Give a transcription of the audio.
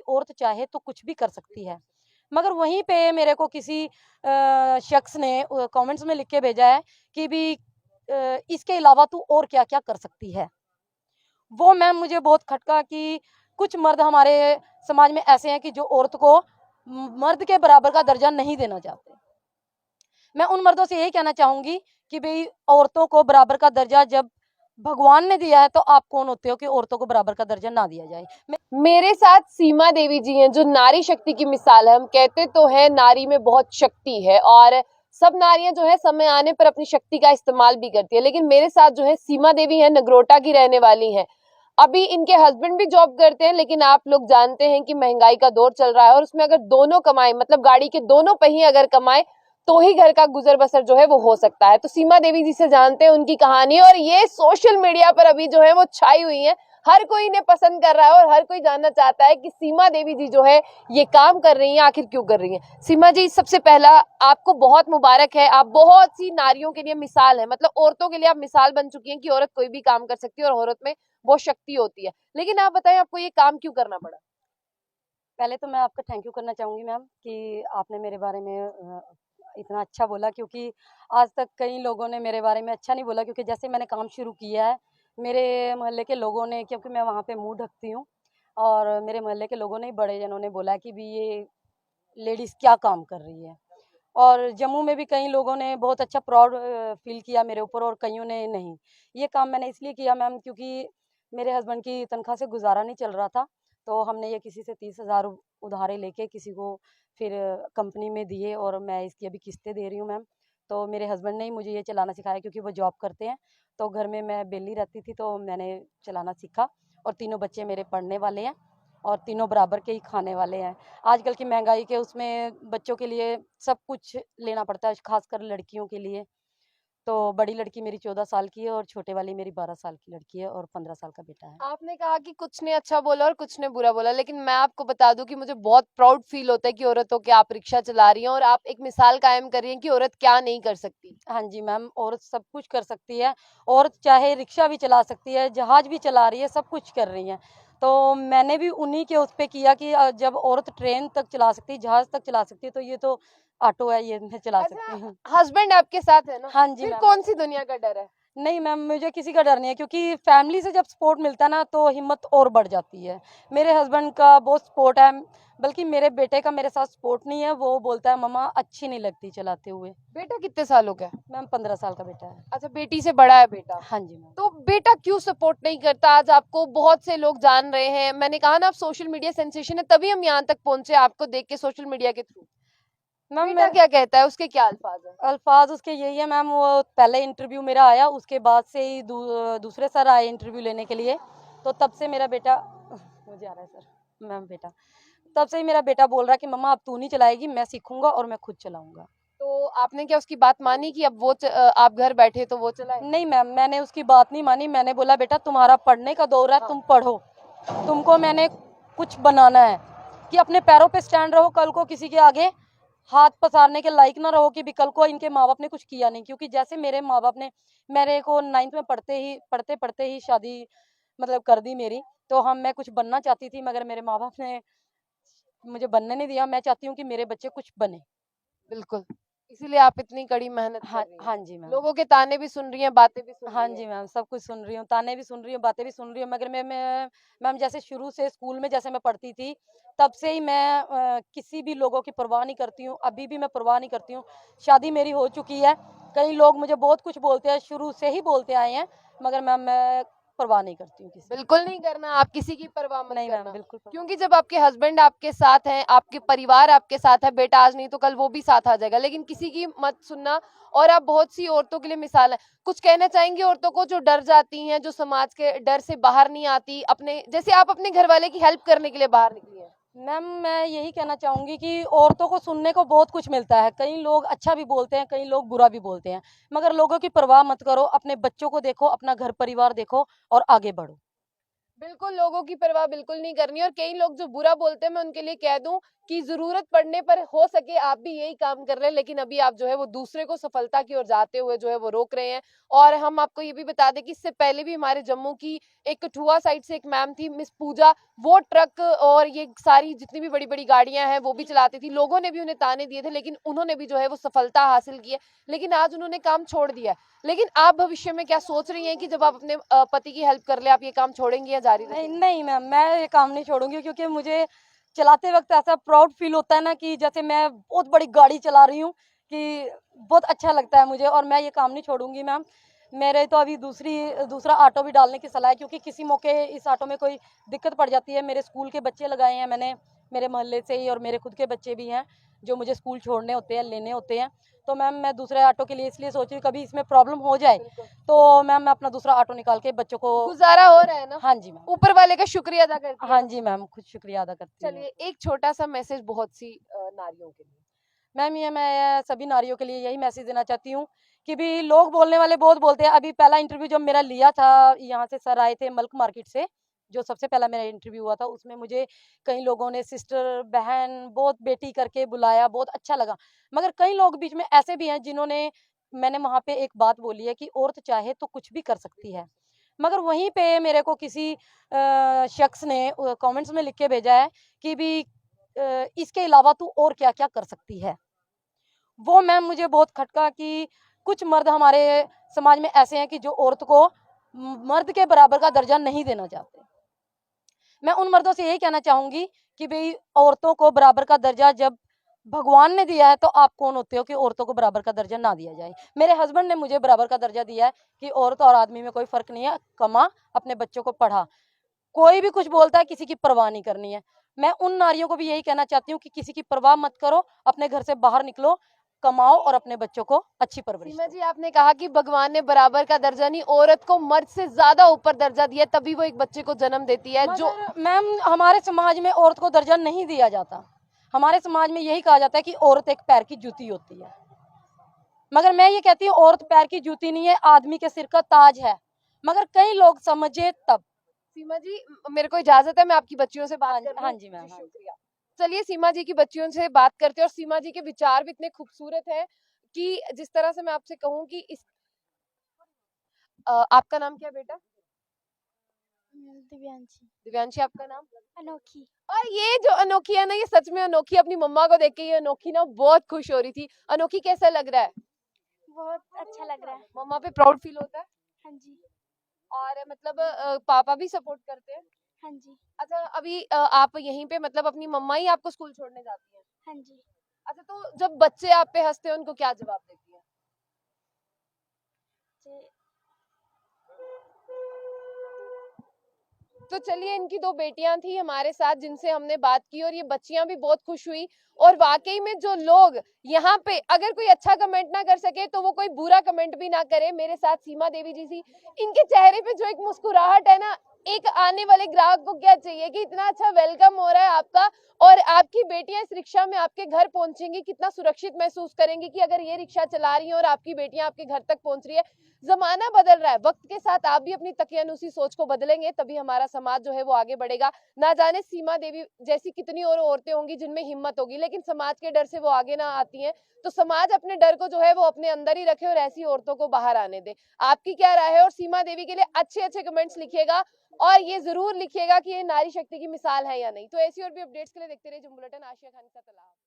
औरत चाहे तो कुछ भी कर सकती है। मगर वहीं पे मेरे को किसी शख्स ने कमेंट्स में लिख के भेजा है कि भी इसके अलावा तू और क्या-क्या कर सकती है। वो मैम मुझे बहुत खटका कि कुछ मर्द हमारे समाज में ऐसे हैं कि जो औरत को मर्द के बराबर का दर्जा नहीं देना चाहते। मैं उन मर्दों से यही कहना चाहूँगी कि भई औरतों को बराबर का दर्जा जब भगवान ने दिया है तो आप कौन होते हो कि औरतों को बराबर का दर्जा ना दिया जाए। मेरे साथ सीमा देवी जी हैं जो नारी शक्ति की मिसाल है। हम कहते तो है नारी में बहुत शक्ति है और सब नारियां जो है समय आने पर अपनी शक्ति का इस्तेमाल भी करती है, लेकिन मेरे साथ जो है सीमा देवी है, नगरोटा की रहने वाली हैं। अभी इनके हस्बैंड भी जॉब करते हैं, लेकिन आप लोग जानते हैं कि महंगाई का दौर चल रहा है और उसमें अगर दोनों कमाए, मतलब गाड़ी के दोनों पहिए अगर कमाए तो ही घर का गुजर बसर जो है वो हो सकता है। तो सीमा देवी जी से जानते हैं उनकी कहानी, और ये सोशल मीडिया पर अभी जो है वो छाई हुई है। हर कोई इन्हें पसंद कर रहा है और हर कोई जानना चाहता है कि सीमा देवी जी जो है ये काम कर रही हैं, आखिर क्यों कर रही हैं। सीमा जी, सबसे पहला आपको बहुत मुबारक है, आप बहुत सी नारियों के लिए मिसाल है, मतलब औरतों के लिए आप मिसाल बन चुकी हैं कि औरत कोई भी काम कर सकती है और औरत में वो शक्ति होती है। लेकिन आप बताएं, आपको ये काम क्यों करना पड़ा? पहले तो मैं आपका थैंक यू करना चाहूँगी मैम कि आपने मेरे बारे में इतना अच्छा बोला, क्योंकि आज तक कई लोगों ने मेरे बारे में अच्छा नहीं बोला, क्योंकि जैसे मैंने काम शुरू किया है मेरे मोहल्ले के लोगों ने, क्योंकि मैं वहाँ पे मुँह ढकती हूँ, और मेरे मोहल्ले के लोगों ने, बड़े जनों ने बोला कि भी ये लेडीज़ क्या काम कर रही है। और जम्मू में भी कई लोगों ने बहुत अच्छा प्राउड फील किया मेरे ऊपर, और कईयों ने नहीं। ये काम मैंने इसलिए किया मैम क्योंकि मेरे हस्बैंड की तनख्वाह से गुजारा नहीं चल रहा था, तो हमने ये किसी से 30,000 उधारे लेके किसी को फिर कंपनी में दिए, और मैं इसकी अभी किस्तें दे रही हूँ मैम। तो मेरे हस्बैंड ने ही मुझे ये चलाना सिखाया, क्योंकि वो जॉब करते हैं, तो घर में मैं बेली रहती थी, तो मैंने चलाना सीखा। और तीनों बच्चे मेरे पढ़ने वाले हैं और तीनों बराबर के ही खाने वाले हैं। आजकल की महंगाई के उसमें बच्चों के लिए सब कुछ लेना पड़ता है, खासकर लड़कियों के लिए। तो बड़ी लड़की मेरी 14 साल की है और छोटे वाली मेरी 12 साल की लड़की है, और 15 साल का बेटा है। आपने कहा कि कुछ ने अच्छा बोला और कुछ ने बुरा बोला, लेकिन मैं आपको बता दूं कि मुझे बहुत प्राउड फील होता है कि औरतों के आप रिक्शा चला रही हैं और आप एक मिसाल कायम कर रही हैं कि औरत क्या नहीं कर सकती। हाँ जी मैम, औरत सब कुछ कर सकती है। औरत चाहे रिक्शा भी चला सकती है, जहाज भी चला रही है, सब कुछ कर रही है। तो मैंने भी उन्हीं के उस पे किया कि जब औरत ट्रेन तक चला सकती है, जहाज तक चला सकती है, तो ये तो ऑटो है, ये मैं चला सकती हूँ। हस्बैंड आपके साथ है ना? हाँ जी फिर मैम। कौन सी दुनिया का डर है? नहीं मैम, मुझे किसी का डर नहीं है, क्योंकि फैमिली से जब सपोर्ट मिलता है ना तो हिम्मत और बढ़ जाती है। मेरे हस्बैंड का बहुत सपोर्ट है, बल्कि मेरे बेटे का मेरे साथ सपोर्ट नहीं है। वो बोलता है मम्मा अच्छी नहीं लगती चलाते हुए। बेटा कितने सालों का है? मैम 15 साल का बेटा है। अच्छा, बेटी से बड़ा है बेटा। हाँ जी मैम। तो बेटा क्यों सपोर्ट नहीं करता? आज आपको बहुत से लोग जान रहे हैं, मैंने कहा ना आप सोशल मीडिया सेंसेशन है, तभी हम यहाँ तक पहुंचे आपको देख के सोशल मीडिया के थ्रू। मैम बेटा क्या कहता है, उसके क्या अल्फाज है? अल्फाज उसके यही है मैम, वो पहले इंटरव्यू मेरा आया, उसके बाद से ही दूसरे सर आए इंटरव्यू लेने के लिए, तो तब से मेरा बेटा मुझे आ रहा है सर मैम बेटा, तब से ही मेरा बेटा बोल रहा है कि मम्मा अब तू नहीं चलाएगी, मैं सीखूंगा और मैं खुद चलाऊंगा। तो आपने क्या उसकी बात मानी कि अब वो आप घर बैठे तो वो चलाए? नहीं मैम, मैंने उसकी बात नहीं मानी। मैंने बोला बेटा तुम्हारा पढ़ने का दौर है, तुम पढ़ो, तुमको मैंने कुछ बनाना है कि अपने पैरों पे स्टैंड रहो, कल को किसी के आगे हाथ पसारने के लायक ना रहो कि भी कल को इनके माँ बाप ने कुछ किया नहीं। क्योंकि जैसे मेरे माँ बाप ने मेरे को 9th में पढ़ते पढ़ते ही शादी मतलब कर दी मेरी, तो मैं कुछ बनना चाहती थी, मगर मेरे माँ बाप ने मुझे बनने नहीं दिया। मैं चाहती हूँ कि मेरे बच्चे कुछ बने। बिल्कुल, इसीलिए आप इतनी कड़ी मेहनत कर हाँ रही हैं। हाँ जी मैम। लोगों के ताने भी सुन रही हैं, बातें भी सुन हाँ रही जी हैं। मैम, सब कुछ सुन रही हूँ, ताने भी सुन रही हूँ, बातें भी सुन रही हूँ, मगर मैं मैम जैसे शुरू से स्कूल में जैसे मैं पढ़ती थी, तब से ही मैं किसी भी लोगों की परवाह नहीं करती हूँ, अभी भी मैं परवाह नहीं करती हूँ। शादी मेरी हो चुकी है, कई लोग मुझे बहुत कुछ बोलते हैं, शुरू से ही बोलते आए हैं, मगर मैम मैं परवाह नहीं करती हूँ किसी। बिल्कुल नहीं करना, आप किसी की परवाह मत नहीं मैम, करना, बिल्कुल क्योंकि जब आपके हस्बैंड आपके साथ हैं, आपके परिवार आपके साथ है, बेटा आज नहीं तो कल वो भी साथ आ जाएगा, लेकिन किसी की मत सुनना। और आप बहुत सी औरतों के लिए मिसाल है। कुछ कहना चाहेंगी औरतों को जो डर जाती हैं, जो समाज के डर से बाहर नहीं आती, अपने जैसे आप अपने घर वाले की हेल्प करने के लिए बाहर निकली हैं? मैम मैं यही कहना चाहूँगी कि औरतों को सुनने को बहुत कुछ मिलता है। कई लोग अच्छा भी बोलते हैं, कई लोग बुरा भी बोलते हैं, मगर लोगों की परवाह मत करो, अपने बच्चों को देखो, अपना घर परिवार देखो और आगे बढ़ो। बिल्कुल, लोगों की परवाह बिल्कुल नहीं करनी। और कई लोग जो बुरा बोलते हैं, मैं उनके लिए कह दूं कि जरूरत पड़ने पर हो सके आप भी यही काम कर रहे हैं, लेकिन अभी आप जो है वो दूसरे को सफलता की ओर जाते हुए जो है वो रोक रहे हैं। और हम आपको ये भी बता दें कि इससे पहले भी हमारे जम्मू की एक कठुआ साइड से एक मैम थी मिस पूजा, वो ट्रक और ये सारी जितनी भी बड़ी बड़ी गाड़ियां हैं वो भी चलाती थी। लोगों ने भी उन्हें ताने दिए थे, लेकिन उन्होंने भी जो है वो सफलता हासिल की है। लेकिन आज उन्होंने काम छोड़ दिया है। लेकिन आप भविष्य में क्या सोच रही हैं कि जब आप अपने पति की हेल्प कर ले, आप ये काम छोड़ेंगी या जारी नहीं रखेंगी? नहीं मैम, मैं ये काम नहीं छोड़ूंगी, क्योंकि मुझे चलाते वक्त ऐसा प्राउड फील होता है ना कि जैसे मैं बहुत बड़ी गाड़ी चला रही हूँ, कि बहुत अच्छा लगता है मुझे, और मैं ये काम नहीं छोड़ूंगी मैम। मेरे तो अभी दूसरा ऑटो भी डालने की सलाह है, क्योंकि किसी मौके इस ऑटो में कोई दिक्कत पड़ जाती है। मेरे स्कूल के बच्चे लगाए हैं मैंने, मेरे मोहल्ले से ही, और मेरे खुद के बच्चे भी हैं जो मुझे स्कूल छोड़ने होते हैं, लेने होते हैं। तो मैम मैं दूसरे ऑटो के लिए इसलिए सोच रही हूँ, कभी इसमें प्रॉब्लम हो जाए तो मैम मैं अपना दूसरा ऑटो निकाल के बच्चों को। गुजारा हो रहा है ना? हाँ जी मैम। ऊपर वाले का शुक्रिया अदा करती हैं हाँ ना? जी मैम, खुद शुक्रिया अदा करती हूँ। चलिए, एक छोटा सा मैसेज बहुत सी नारियों के लिए। मैम ये मैं सभी नारियों के लिए यही मैसेज देना चाहती हूँ कि भी लोग बोलने वाले बहुत बोलते हैं। अभी पहला इंटरव्यू जब मेरा लिया था, यहाँ से सर आए थे मल्क मार्केट से, जो सबसे पहला मेरा इंटरव्यू हुआ था, उसमें मुझे कई लोगों ने सिस्टर, बहन, बहुत बेटी करके बुलाया, बहुत अच्छा लगा। मगर कई लोग बीच में ऐसे भी हैं जिन्होंने, मैंने वहाँ पे एक बात बोली है कि औरत चाहे तो कुछ भी कर सकती है। मगर वहीं पे मेरे को किसी शख्स ने कमेंट्स में लिख के भेजा है कि भी इसके अलावा तू और क्या-क्या कर सकती है। वो मैम मुझे बहुत खटका कि कुछ मर्द हमारे समाज में ऐसे हैं कि जो औरत को मर्द के बराबर का दर्जा नहीं देना चाहते। मैं उन मर्दों से यही कहना चाहूँगी कि भई औरतों को बराबर का दर्जा जब भगवान ने दिया है, तो आप कौन होते हो कि औरतों को बराबर का दर्जा ना दिया जाए। मेरे हस्बैंड ने मुझे बराबर का दर्जा दिया है कि औरत और आदमी में कोई फ़र्क नहीं है, कमा, अपने बच्चों को पढ़ा। कोई भी कुछ बोलता है, किसी की परवाह नहीं करनी है। मैं उन नारियों को भी यही कहना चाहती हूँ कि किसी की परवाह मत करो, अपने घर से बाहर निकलो, कमाओ और अपने बच्चों को अच्छी परवरिश सीमा दो। जी, आपने कहा कि भगवान ने बराबर का दर्जा नहीं, औरत को मर्द से ज्यादा ऊपर दर्जा दिया, तभी वो एक बच्चे को जन्म देती है। जो मगर मैम हमारे समाज में औरत को दर्जा नहीं दिया जाता। हमारे समाज में यही कहा जाता है कि औरत एक पैर की जूती होती है। मगर मैं ये कहती हूँ औरत पैर की जूती नहीं है, आदमी के सिर का ताज है। मगर कई लोग समझे तब। सीमा जी, मेरे को इजाजत है, मैं आपकी बच्चियों से बात कर हाँ लूं? जी मैम, हाँ जी। शुक्रिया। चलिए, सीमा जी की बच्चियों से बात करते हैं, और सीमा जी के विचार भी इतने खूबसूरत हैं कि जिस तरह से मैं आपसे कहूँ कि इस आपका नाम क्या बेटा? दिव्यांशी। दिव्यांशी, आपका नाम? अनोखी। और ये जो अनोखी है ना, ये सच में अनोखी। अपनी मम्मा को देख के ये अनोखी ना बहुत खुश हो रही थी। अनोखी, कैसा लग रहा है? बहुत अच्छा लग रहा है। मम्मा पे प्राउड फील होता है? हाँ जी। और मतलब पापा भी सपोर्ट करते हैं? हाँ जी। अच्छा, अभी आप यहीं पे मतलब अपनी मम्मा ही आपको स्कूल छोड़ने जाती हैं? हाँ जी। अच्छा, तो जब बच्चे आप पे हंसते हैं, उनको क्या जवाब देती हैं? जे- तो चलिए, इनकी दो बेटियां थी हमारे साथ जिनसे हमने बात की, और ये बच्चियां भी बहुत खुश हुई। और वाकई में जो लोग यहाँ पे अगर कोई अच्छा कमेंट ना कर सके तो वो कोई बुरा कमेंट भी ना करे। मेरे साथ सीमा देवी जी थी, इनके चेहरे पे जो एक मुस्कुराहट है ना, एक आने वाले ग्राहक को क्या चाहिए कि इतना अच्छा वेलकम हो रहा है आपका, और आपकी बेटियां इस रिक्शा में आपके घर पहुंचेंगी, कितना सुरक्षित महसूस करेंगी कि अगर ये रिक्शा चला रही है और आपकी बेटियां आपके घर तक पहुंच रही है। जमाना बदल रहा है, वक्त के साथ आप भी अपनी तकियानुसी सोच को बदलेंगे, तभी हमारा समाज जो है वो आगे बढ़ेगा। ना जाने सीमा देवी जैसी कितनी और औरतें होंगी जिनमें हिम्मत होगी, लेकिन समाज के डर से वो आगे ना आती हैं। तो समाज अपने डर को जो है वो अपने अंदर ही रखे और ऐसी औरतों को बाहर आने दे। आपकी क्या राय है? और सीमा देवी के लिए अच्छे अच्छे कमेंट्स लिखिएगा, और ये जरूर लिखिएगा कि ये नारी शक्ति की मिसाल है या नहीं। तो ऐसी और भी अपडेट्स के लिए देखते रहिए जुम बुलेटिन। आशिया खान का तलाक।